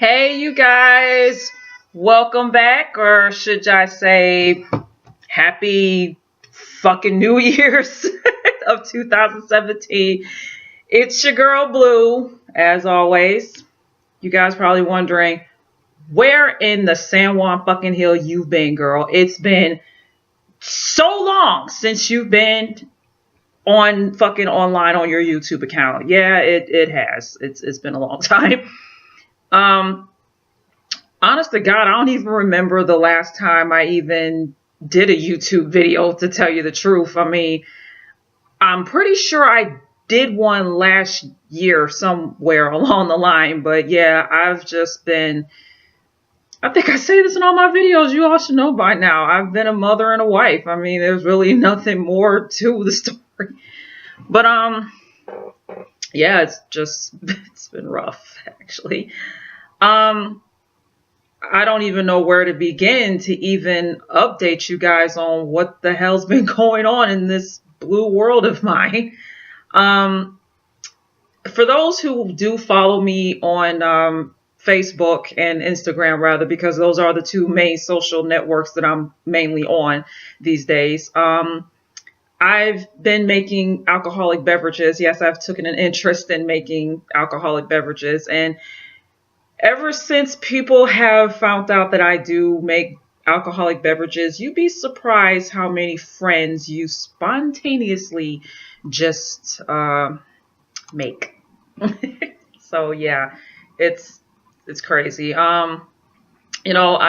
Hey, you guys, welcome back, or should I say, happy fucking New Year's of 2017. It's your girl Blue, as always. You guys probably wondering where in the San Juan fucking Hill you've been, girl. It's been so long since you've been on fucking online on your YouTube account. Yeah, it has. It's been a long time. Um, Honest to God, I don't even remember the last time I even did a YouTube video, to tell you the truth. I mean, I'm pretty sure I did one last year somewhere along the line, but yeah, I've just been, I think I say this in all my videos, you all should know by now. I've been a mother and a wife. I mean, there's really nothing more to the story. But yeah, it's been rough actually. I don't even know where to begin to even update you guys on what the hell's been going on in this blue world of mine. For those who do follow me on Facebook and Instagram, rather, because those are the two main social networks that I'm mainly on these days. I've been making alcoholic beverages. Yes, I've taken an interest in making alcoholic beverages, and ever since people have found out that I do make alcoholic beverages, you'd be surprised how many friends you spontaneously just make. So yeah, it's crazy. I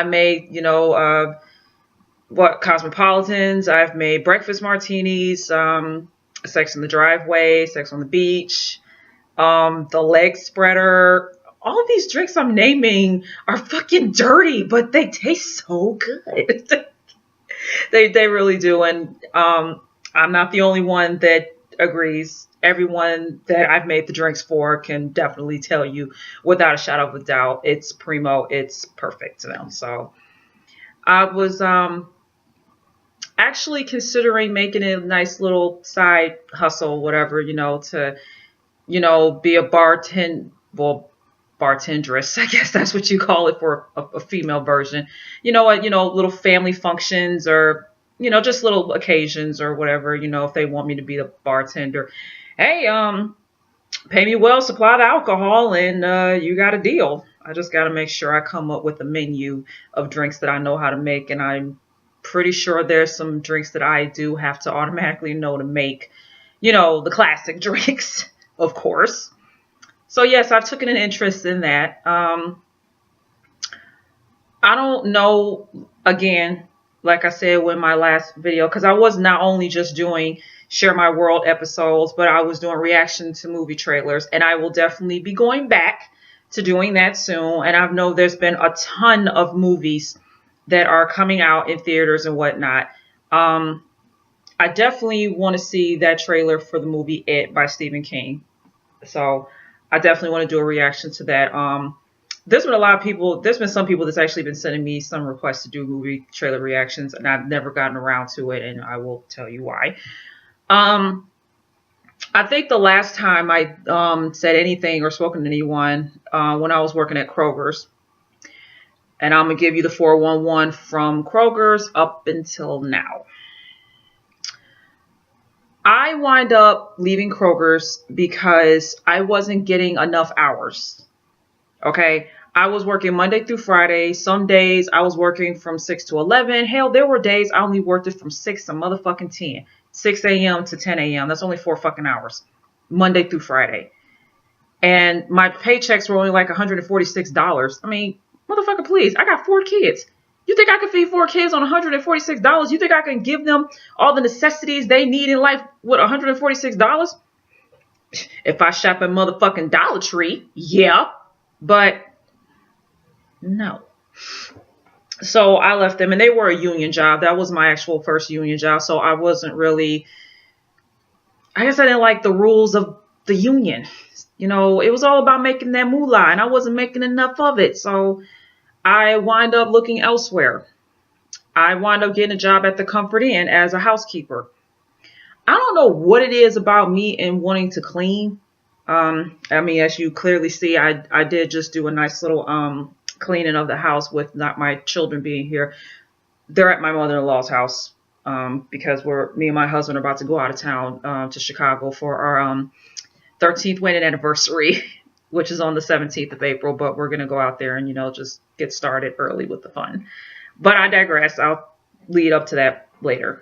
made cosmopolitans. I've made breakfast martinis, sex in the driveway, sex on the beach, the leg spreader. All of these drinks I'm naming are fucking dirty, but they taste so good. They really do. And I'm not the only one that agrees. Everyone that I've made the drinks for can definitely tell you without a shadow of a doubt, it's primo, it's perfect to them. So I was actually considering making it a nice little side hustle, whatever, to, be a bartendress, I guess that's what you call it for a female version. Little family functions or, just little occasions or whatever, if they want me to be the bartender. Hey, pay me well, supply the alcohol, and you got a deal. I just got to make sure I come up with a menu of drinks that I know how to make, and I'm pretty sure there's some drinks that I do have to automatically know to make, the classic drinks, of course. So yes, I've taken an interest in that. I don't know, again, like I said with my last video, because I was not only just doing Share My World episodes, but I was doing reaction to movie trailers, and I will definitely be going back to doing that soon. And I know there's been a ton of movies that are coming out in theaters and whatnot. I definitely want to see that trailer for the movie It by Stephen King. So I definitely want to do a reaction to that. There's been some people that's actually been sending me some requests to do movie trailer reactions, and I've never gotten around to it, and I will tell you why. I think the last time I said anything or spoken to anyone when I was working at Kroger's, and I'm going to give you the 411 from Kroger's up until now. I wind up leaving Kroger's because I wasn't getting enough hours. Okay. I was working Monday through Friday. Some days I was working from 6 to 11. Hell, there were days I only worked it from 6 to motherfucking 10. 6 a.m. to 10 a.m. That's only 4 fucking hours. Monday through Friday. And my paychecks were only like $146. I mean, motherfucker, please. I got 4 kids. You think I can feed 4 kids on $146? You think I can give them all the necessities they need in life with $146? If I shop at motherfucking Dollar Tree, yeah. But no. So I left them, and they were a union job. That was my actual first union job. So I wasn't really, I guess I didn't like the rules of the union. It was all about making that moolah, and I wasn't making enough of it. So I wind up looking elsewhere. I wind up getting a job at the Comfort Inn as a housekeeper. I don't know what it is about me and wanting to clean. I mean, as you clearly see, I did just do a nice little cleaning of the house with not my children being here. They're at my mother-in-law's house because me and my husband are about to go out of town to Chicago for our 13th wedding anniversary, which is on the 17th of April. But we're gonna go out there and just get started early with the fun. But I digress. I'll lead up to that later.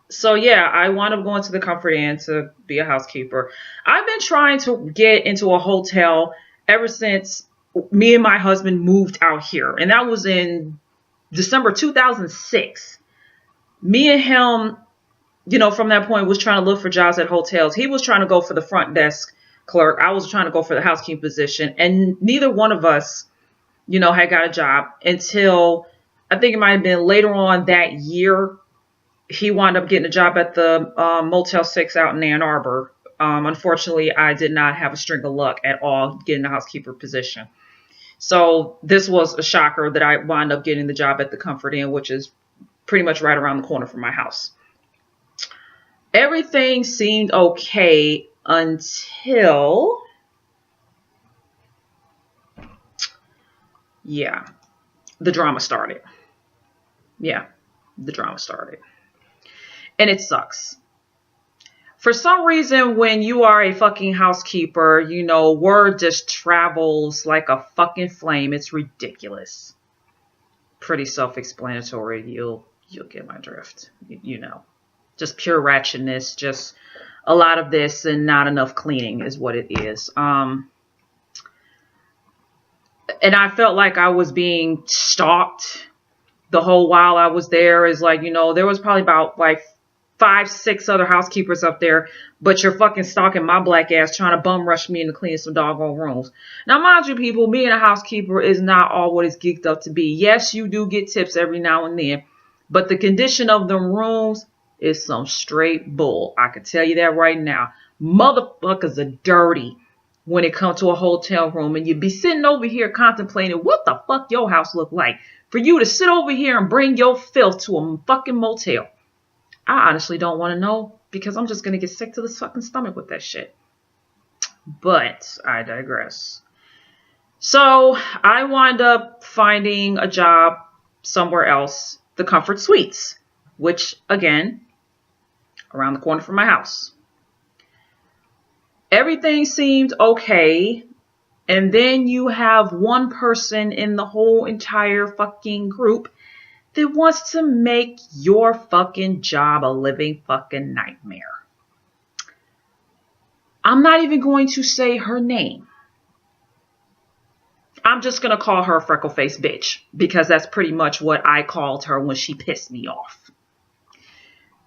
So yeah, I wound up going to the Comfort Inn to be a housekeeper. I've been trying to get into a hotel ever since me and my husband moved out here. And that was in December 2006. Me and him, from that point was trying to look for jobs at hotels. He was trying to go for the front desk clerk. I was trying to go for the housekeeping position. And neither one of us, had got a job until I think it might have been later on that year. He wound up getting a job at the Motel 6 out in Ann Arbor. Unfortunately, I did not have a string of luck at all getting a housekeeper position. So this was a shocker that I wound up getting the job at the Comfort Inn, which is pretty much right around the corner from my house. Everything seemed okay until, the drama started. The drama started. And it sucks. For some reason, when you are a fucking housekeeper, word just travels like a fucking flame. It's ridiculous. Pretty self-explanatory. You'll get my drift. Just pure ratchetness. Just a lot of this and not enough cleaning is what it is. And I felt like I was being stalked the whole while I was there. Is like, there was probably about like 5, 6 other housekeepers up there, but you're fucking stalking my black ass trying to bum rush me into cleaning some doggone rooms. Now, mind you, people, being a housekeeper is not all what it's geeked up to be. Yes, you do get tips every now and then, but the condition of the rooms is some straight bull. I can tell you that right now. Motherfuckers are dirty when it comes to a hotel room, and you'd be sitting over here contemplating what the fuck your house look like for you to sit over here and bring your filth to a fucking motel. I honestly don't want to know because I'm just going to get sick to the fucking stomach with that shit. But I digress. So I wind up finding a job somewhere else, the Comfort Suites, which again, around the corner from my house. Everything seemed okay. And then you have one person in the whole entire fucking group that wants to make your fucking job a living fucking nightmare. I'm not even going to say her name. I'm just going to call her freckle-faced bitch because that's pretty much what I called her when she pissed me off.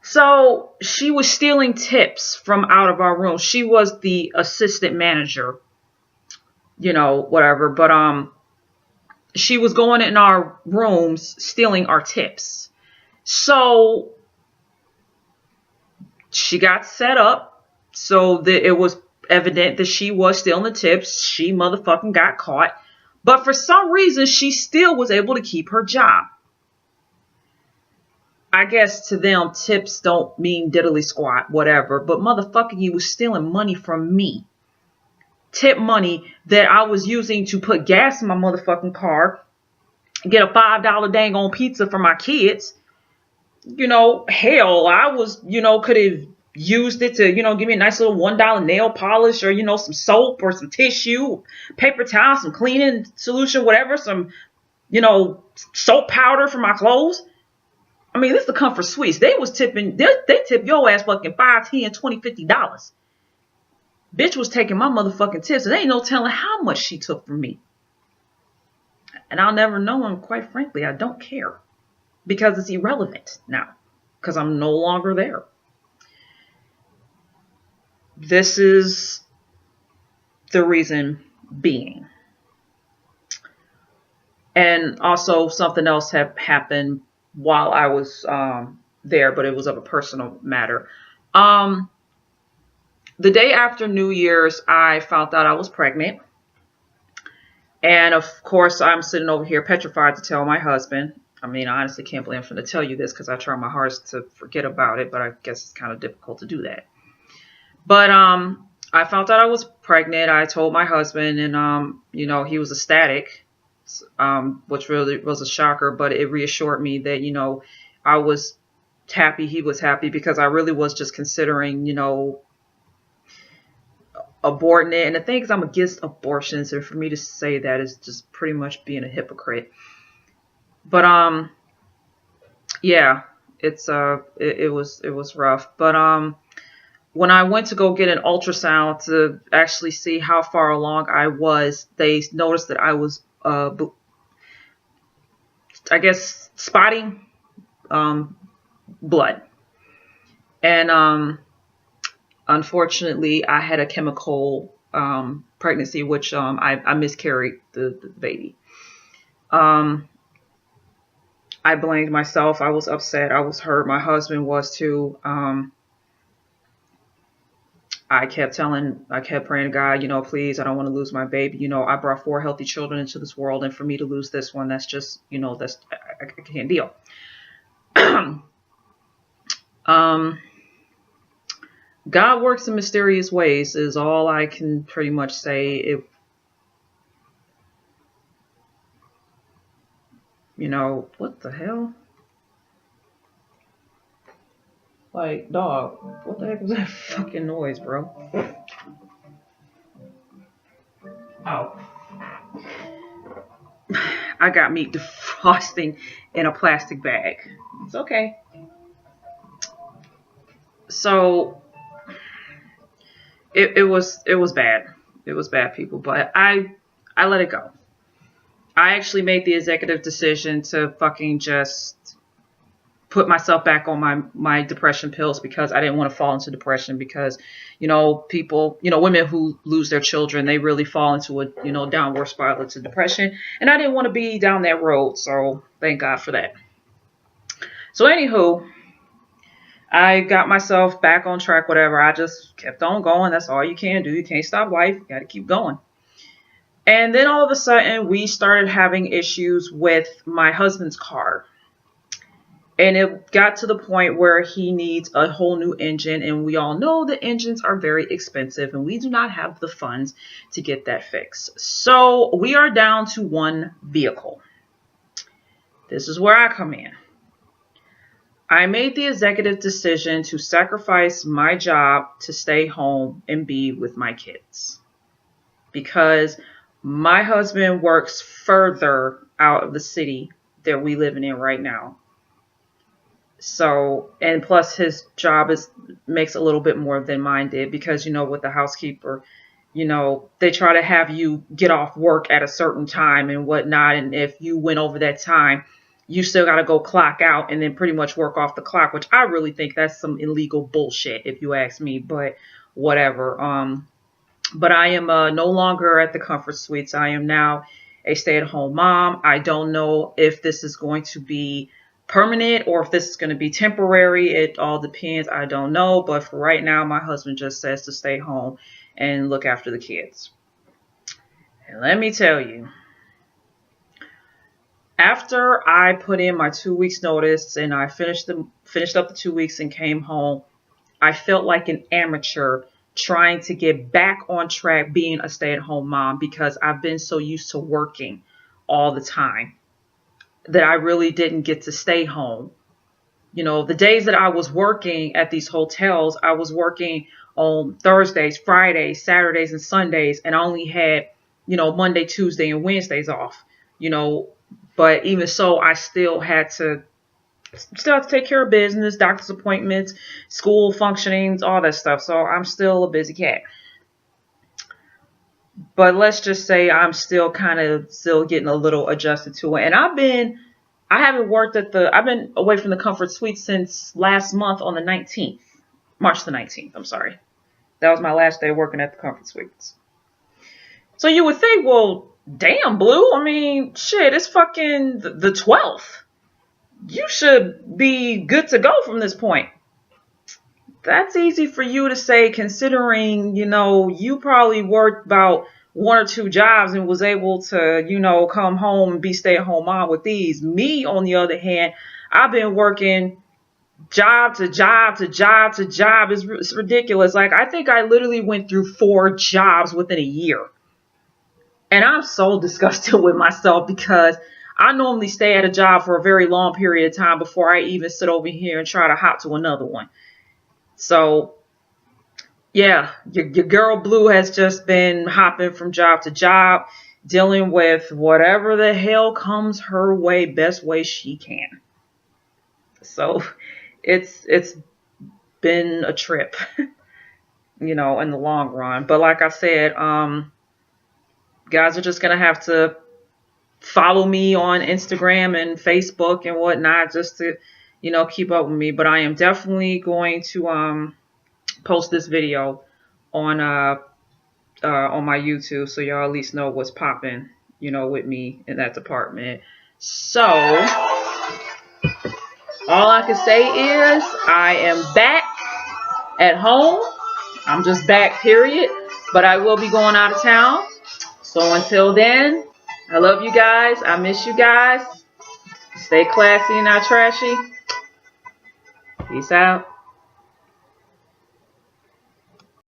So she was stealing tips from out of our room. She was the assistant manager, whatever. But she was going in our rooms, stealing our tips. So she got set up so that it was evident that she was stealing the tips. She motherfucking got caught. But for some reason, she still was able to keep her job. I guess to them, tips don't mean diddly squat, whatever. But motherfucker, you was stealing money from me. Tip money that I was using to put gas in my motherfucking car, get a $5 dang on pizza for my kids. Hell, I was, could have used it to, give me a nice little $1 nail polish or, some soap or some tissue, paper towel, some cleaning solution, whatever, some, soap powder for my clothes. I mean, this is the Comfort Suites. They was tipping, they tip your ass fucking $5, $10, $20, $50. Bitch was taking my motherfucking tips, and there ain't no telling how much she took from me. And I'll never know, and quite frankly, I don't care. Because it's irrelevant now. Because I'm no longer there. This is the reason being. And also something else had happened while I was there, but it was of a personal matter. The day after New Year's, I found out I was pregnant. And of course, I'm sitting over here petrified to tell my husband. I mean, I honestly can't believe I'm going to tell you this because I try my hardest to forget about it, but I guess it's kind of difficult to do that. But I found out I was pregnant. I told my husband, and you know, he was ecstatic, which really was a shocker, but it reassured me that, you know, I was happy, he was happy, because I really was just considering, you know, aborting it. And the thing is, I'm against abortions, and for me to say that is just pretty much being a hypocrite. But yeah, it was rough. But when I went to go get an ultrasound to actually see how far along I was, they noticed that I was I guess spotting blood. And unfortunately, I had a chemical pregnancy, which I miscarried the baby. I blamed myself. I was upset. I was hurt. My husband was too. I kept praying to God, you know, please, I don't want to lose my baby. You know, I brought 4 healthy children into this world, and for me to lose this one, that's just, you know, I can't deal. God works in mysterious ways is all I can pretty much say. You know, what the hell? Like, dog, what the heck was that fucking noise, bro? Oh. I got meat defrosting in a plastic bag. It's okay. So it was bad. It was bad, people, but I let it go. I actually made the executive decision to fucking just put myself back on my depression pills, because I didn't want to fall into depression, because, you know, people, you know, women who lose their children, they really fall into a, you know, downward spiral into depression. And I didn't want to be down that road. So thank God for that. So anywho, I got myself back on track, whatever. I just kept on going. That's all you can do. You can't stop life. You got to keep going. And then all of a sudden we started having issues with my husband's car. And it got to the point where he needs a whole new engine. And we all know the engines are very expensive, and we do not have the funds to get that fixed. So we are down to one vehicle. This is where I come in. I made the executive decision to sacrifice my job to stay home and be with my kids, because my husband works further out of the city that we living in right now. So, and plus his job makes a little bit more than mine did, because, you know, with the housekeeper, you know, they try to have you get off work at a certain time and whatnot. And if you went over that time, you still got to go clock out and then pretty much work off the clock, which I really think that's some illegal bullshit, if you ask me, but whatever. But I am no longer at the Comfort Suites. I am now a stay-at-home mom. I don't know if this is going to be permanent or if this is going to be temporary. It all depends. I don't know. But for right now, my husband just says to stay home and look after the kids. And let me tell you, after I put in my 2 weeks notice and I finished up the 2 weeks and came home, I felt like an amateur trying to get back on track being a stay-at-home mom, because I've been so used to working all the time that I really didn't get to stay home. You know, the days that I was working at these hotels, I was working on Thursdays, Fridays, Saturdays, and Sundays, and I only had, you know, Monday, Tuesday, and Wednesdays off, you know. But even so, I still had to take care of business, doctor's appointments, school functionings, all that stuff. So I'm still a busy cat. But let's just say I'm still getting a little adjusted to it. And I've been away from the Comfort Suite since last month on the 19th, March the 19th. I'm sorry. That was my last day working at the Comfort Suites. So you would think, well, damn, Blue. I mean, shit, it's fucking the 12th. You should be good to go from this point. That's easy for you to say, considering, you know, you probably worked about 1 or 2 jobs and was able to, you know, come home and be stay-at-home mom with these. Me, on the other hand, I've been working job to job to job to job. It's ridiculous. Like, I think I literally went through 4 jobs within a year. And I'm so disgusted with myself because I normally stay at a job for a very long period of time before I even sit over here and try to hop to another one. So, yeah, your girl Blue has just been hopping from job to job, dealing with whatever the hell comes her way, best way she can. So, it's been a trip, in the long run. But like I said, guys are just gonna have to follow me on Instagram and Facebook and whatnot just to, keep up with me. But I am definitely going to post this video on my YouTube so y'all at least know what's popping, with me in that department. So all I can say is I am back at home. I'm just back, period. But I will be going out of town. So until then, I love you guys. I miss you guys. Stay classy and not trashy. Peace out.